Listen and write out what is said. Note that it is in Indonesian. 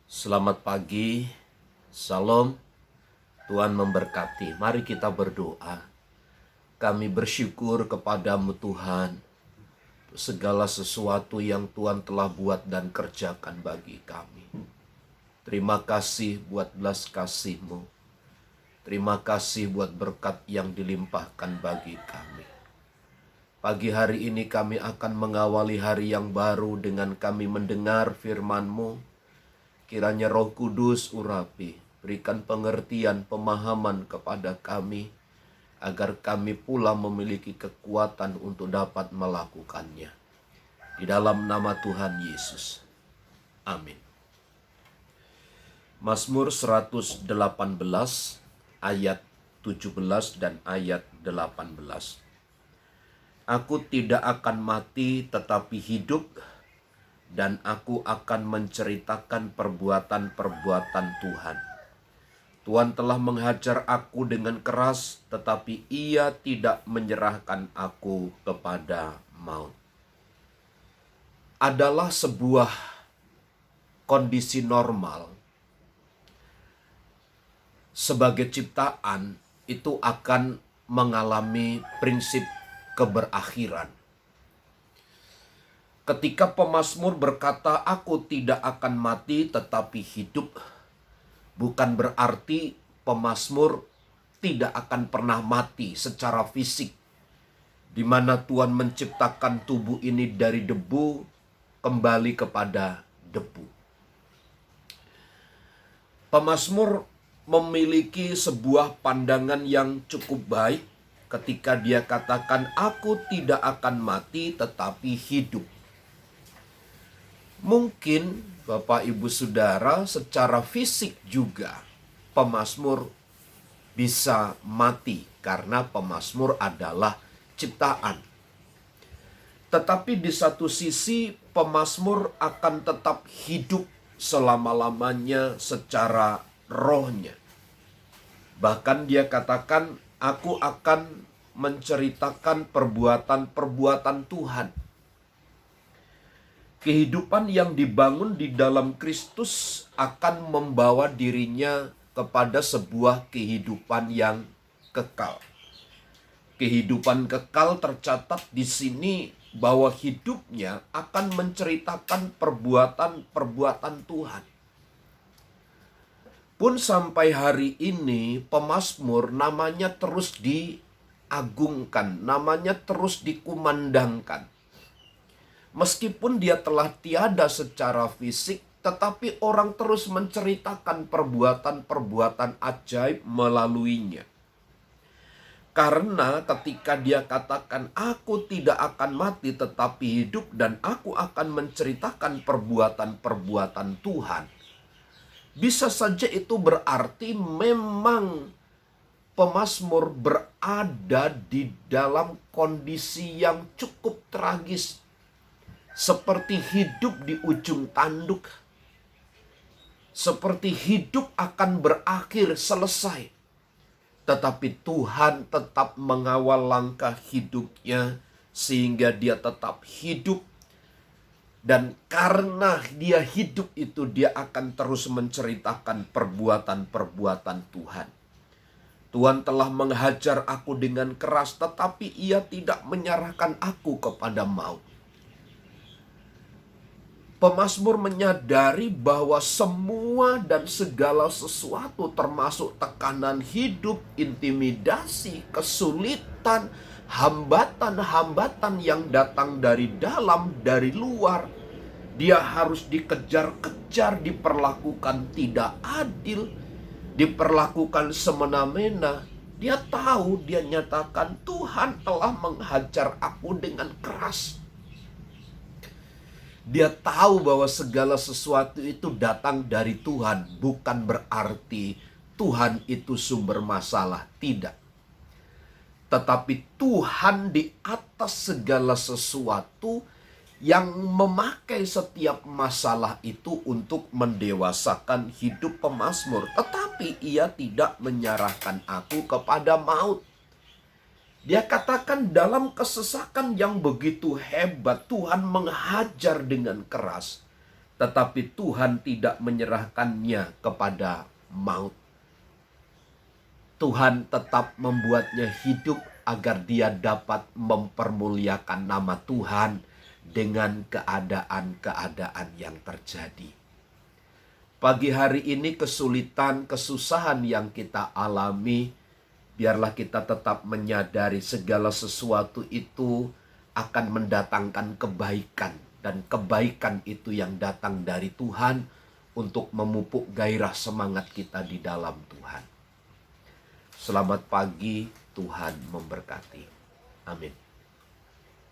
Selamat pagi, Salam, Tuhan memberkati. Mari kita berdoa. Kami bersyukur kepadamu Tuhan, segala sesuatu yang Tuhan telah buat dan kerjakan bagi kami. Terima kasih buat belas kasih-Mu. Terima kasih buat berkat yang dilimpahkan bagi kami. Pagi hari ini kami akan mengawali hari yang baru dengan kami mendengar firman-Mu. Kiranya Roh Kudus urapi, berikan pengertian, pemahaman kepada kami, agar kami pula memiliki kekuatan untuk dapat melakukannya. Di dalam nama Tuhan Yesus. Amin. Mazmur 118 ayat 17 dan ayat 18. Aku tidak akan mati tetapi hidup, dan aku akan menceritakan perbuatan-perbuatan Tuhan. Tuhan telah menghajar aku dengan keras, tetapi Ia tidak menyerahkan aku kepada maut. Adalah sebuah kondisi normal. Sebagai ciptaan, itu akan mengalami prinsip keberakhiran. Ketika pemazmur berkata, aku tidak akan mati tetapi hidup, bukan berarti pemazmur tidak akan pernah mati secara fisik, di mana Tuhan menciptakan tubuh ini dari debu kembali kepada debu. Pemazmur memiliki sebuah pandangan yang cukup baik ketika dia katakan, aku tidak akan mati tetapi hidup. Mungkin Bapak Ibu Saudara secara fisik juga pemazmur bisa mati karena pemazmur adalah ciptaan. Tetapi di satu sisi pemazmur akan tetap hidup selama-lamanya secara rohnya. Bahkan dia katakan, aku akan menceritakan perbuatan-perbuatan Tuhan. Kehidupan yang dibangun di dalam Kristus akan membawa dirinya kepada sebuah kehidupan yang kekal. Kehidupan kekal tercatat di sini bahwa hidupnya akan menceritakan perbuatan-perbuatan Tuhan. Pun sampai hari ini pemazmur namanya terus diagungkan, namanya terus dikumandangkan. Meskipun dia telah tiada secara fisik, tetapi orang terus menceritakan perbuatan-perbuatan ajaib melaluinya. Karena ketika dia katakan, aku tidak akan mati tetapi hidup, dan aku akan menceritakan perbuatan-perbuatan Tuhan, bisa saja itu berarti memang pemazmur berada di dalam kondisi yang cukup tragis, seperti hidup di ujung tanduk, seperti hidup akan berakhir selesai. Tetapi Tuhan tetap mengawal langkah hidupnya sehingga dia tetap hidup. Dan karena dia hidup itu, dia akan terus menceritakan perbuatan-perbuatan Tuhan. Tuhan telah menghajar aku dengan keras, tetapi Ia tidak menyerahkan aku kepada maut. Pemazmur menyadari bahwa semua dan segala sesuatu, termasuk tekanan hidup, intimidasi, kesulitan, hambatan-hambatan yang datang dari dalam, dari luar, dia harus dikejar-kejar, diperlakukan tidak adil, diperlakukan semena-mena. Dia tahu, dia nyatakan, Tuhan telah menghajar aku dengan keras. Dia tahu bahwa segala sesuatu itu datang dari Tuhan, bukan berarti Tuhan itu sumber masalah, tidak. Tetapi Tuhan di atas segala sesuatu yang memakai setiap masalah itu untuk mendewasakan hidup pemazmur. Tetapi Ia tidak menyerahkan aku kepada maut. Dia katakan dalam kesesakan yang begitu hebat, Tuhan menghajar dengan keras. tetapi Tuhan tidak menyerahkannya kepada maut. Tuhan tetap membuatnya hidup agar dia dapat mempermuliakan nama Tuhan dengan keadaan-keadaan yang terjadi. Pagi hari ini kesulitan, kesusahan yang kita alami, biarlah kita tetap menyadari segala sesuatu itu akan mendatangkan kebaikan. Dan kebaikan itu yang datang dari Tuhan untuk memupuk gairah semangat kita di dalam Tuhan. Selamat pagi, Tuhan memberkati. Amin.